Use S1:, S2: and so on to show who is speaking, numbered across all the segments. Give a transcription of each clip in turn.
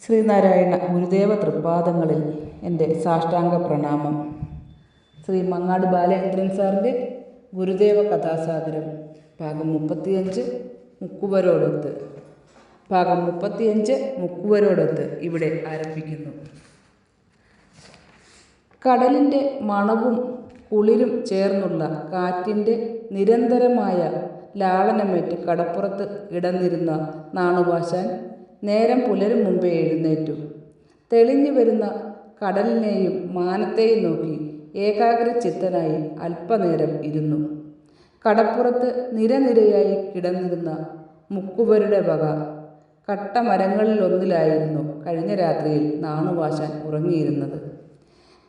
S1: ശ്രീനാരായണ ഗുരുദേവ തൃപ്പാദങ്ങളിൽ എൻ്റെ സാഷ്ടാംഗ പ്രണാമം. ശ്രീ മങ്ങാട് ബാലേന്ദ്രൻ സാറിൻ്റെ ഗുരുദേവ കഥാസാഗരം ഭാഗം 35 മുക്കുവരോടൊത്ത്. ഭാഗം 35 മുക്കുവരോടൊത്ത് ഇവിടെ ആരംഭിക്കുന്നു. കടലിൻ്റെ മണവും കുളിരും ചേർന്നുള്ള കാറ്റിൻ്റെ നിരന്തരമായ ലാളനമേറ്റ് കടപ്പുറത്ത് കിടന്നിരുന്ന നാണുവാശാൻ നേരം പുലരും മുമ്പേ എഴുന്നേറ്റു. തെളിഞ്ഞു വരുന്ന കടലിനെയും മാനത്തെയും നോക്കി ഏകാഗ്രചിത്തനായി അല്പനേരം ഇരുന്നു. കടപ്പുറത്ത് നിരനിരയായി കിടന്നിരുന്ന മുക്കുവരുടെ വക കട്ടമരങ്ങളിലൊന്നിലായിരുന്നു കഴിഞ്ഞ രാത്രിയിൽ നാണുവാശാൻ ഉറങ്ങിയിരുന്നത്.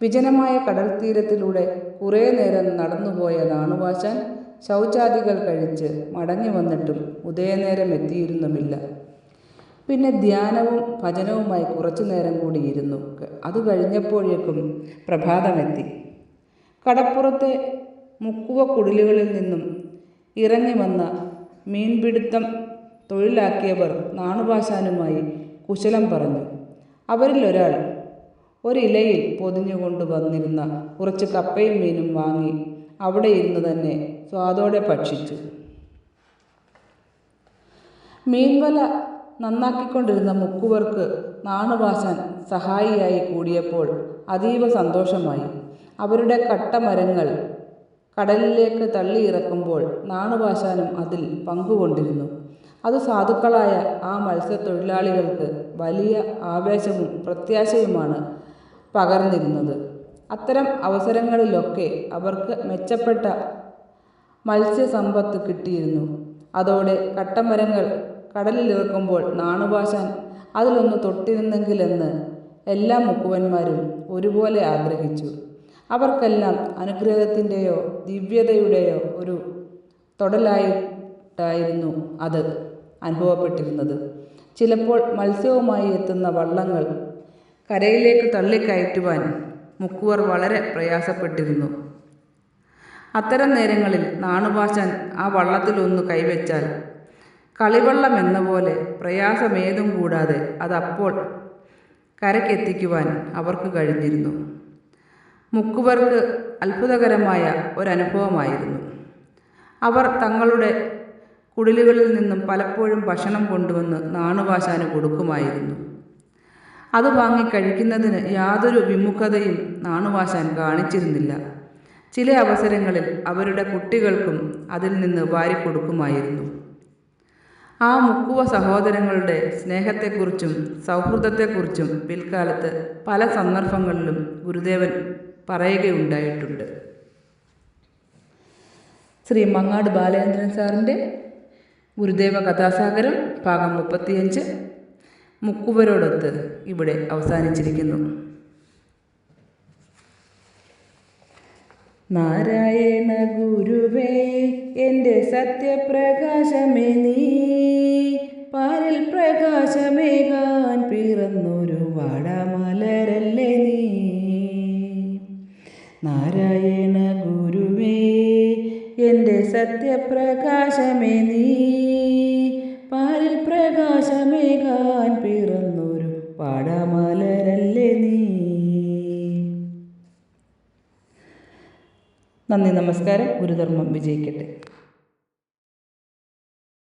S1: വിജനമായ കടൽ തീരത്തിലൂടെ കുറേ നേരം നടന്നുപോയ നാണുവാശാൻ ശൗചാദികൾ കഴിച്ച് മടങ്ങി വന്നിട്ടും ഉദയനേരം എത്തിയിരുന്നുമില്ല. പിന്നെ ധ്യാനവും ഭജനവുമായി കുറച്ചു നേരം കൂടി ഇരുന്നു. അത് കഴിഞ്ഞപ്പോഴേക്കും പ്രഭാതമെത്തി. കടപ്പുറത്തെ മുക്കുവ കുടിലുകളിൽ നിന്നും ഇറങ്ങി വന്ന മീൻപിടുത്തം തൊഴിലാക്കിയവർ നാണുവാശാനുമായി കുശലം പറഞ്ഞു. അവരിൽ ഒരാൾ ഒരിലയിൽ പൊതിഞ്ഞുകൊണ്ട് വന്നിരുന്ന കുറച്ച് കപ്പയും മീനും വാങ്ങി അവിടെ ഇരുന്ന് തന്നെ സ്വാദോടെ ഭക്ഷിച്ചു. മീൻവല നന്നാക്കിക്കൊണ്ടിരുന്ന മുക്കുവർക്ക് നാണുവാശാൻ സഹായിയായി കൂടിയപ്പോൾ അതീവ സന്തോഷമായി. അവരുടെ കട്ടമരങ്ങൾ കടലിലേക്ക് തള്ളിയിറക്കുമ്പോൾ നാണുവാശാനും അതിൽ പങ്കുകൊണ്ടിരുന്നു. അത് സാധുക്കളായ ആ മത്സ്യത്തൊഴിലാളികൾക്ക് വലിയ ആവേശവും പ്രത്യാശയുമാണ് പകർന്നിരുന്നത്. അത്തരം അവസരങ്ങളിലൊക്കെ അവർക്ക് മെച്ചപ്പെട്ട മത്സ്യസമ്പത്ത് കിട്ടിയിരുന്നു. അതോടെ കട്ടമരങ്ങൾ കടലിലിറക്കുമ്പോൾ നാണുവാശാൻ അതിലൊന്ന് തൊട്ടിരുന്നെങ്കിലെന്ന് എല്ലാ മുക്കുവന്മാരും ഒരുപോലെ ആഗ്രഹിച്ചു. അവർക്കെല്ലാം അനുഗ്രഹത്തിൻ്റെയോ ദിവ്യതയുടെയോ ഒരു തൊടലായിട്ടായിരുന്നു അത് അനുഭവപ്പെട്ടിരുന്നത്. ചിലപ്പോൾ മത്സ്യവുമായി എത്തുന്ന വള്ളങ്ങൾ കരയിലേക്ക് തള്ളിക്കയറ്റുവാൻ മുക്കുവർ വളരെ പ്രയാസപ്പെട്ടിരുന്നു. അത്തരം നേരങ്ങളിൽ നാണുവാശാൻ ആ വള്ളത്തിലൊന്ന് കൈവച്ചാൽ കളിവള്ളം എന്ന പോലെ പ്രയാസമേതും കൂടാതെ അതപ്പോൾ കരയ്ക്കെത്തിക്കുവാൻ അവർക്ക് കഴിഞ്ഞിരുന്നു. മുക്കുവർക്ക് അത്ഭുതകരമായ ഒരനുഭവമായിരുന്നു. അവർ തങ്ങളുടെ കുടിലുകളിൽ നിന്നും പലപ്പോഴും ഭക്ഷണം കൊണ്ടുവന്ന് നാണുവാശാന് കൊടുക്കുമായിരുന്നു. അത് വാങ്ങി കഴിക്കുന്നതിന് യാതൊരു വിമുഖതയും നാണുവാശാൻ കാണിച്ചിരുന്നില്ല. ചില അവസരങ്ങളിൽ അവരുടെ കുട്ടികൾക്കും അതിൽ നിന്ന് വാരിക്കൊടുക്കുമായിരുന്നു. ആ മുക്കുവ സഹോദരങ്ങളുടെ സ്നേഹത്തെക്കുറിച്ചും സൗഹൃദത്തെക്കുറിച്ചും പിൽക്കാലത്ത് പല സന്ദർഭങ്ങളിലും ഗുരുദേവൻ പറയുകയുണ്ടായിട്ടുണ്ട്. ശ്രീ മങ്ങാട് ബാലേന്ദ്രൻ സാറിൻ്റെ ഗുരുദേവ കഥാസാഗരം ഭാഗം 35 മുക്കുവരോടൊത്ത് ഇവിടെ അവസാനിച്ചിരിക്കുന്നു. നാരായണ ഗുരുവേ എൻ്റെ സത്യപ്രകാശമേ നീ, പാരിൽ പ്രകാശമേകാൻ പിറന്നൊരു വാടാമലരല്ലേ നീ. നാരായണ ഗുരുവേ എൻ്റെ സത്യപ്രകാശമേ നീ, പാരിൽ പ്രകാശമേകാൻ പിറന്നൊരു വാടാമലരല്ലേ നീ. നന്ദി, നമസ്കാരം. ഗുരുധർമ്മം വിജയിക്കട്ടെ.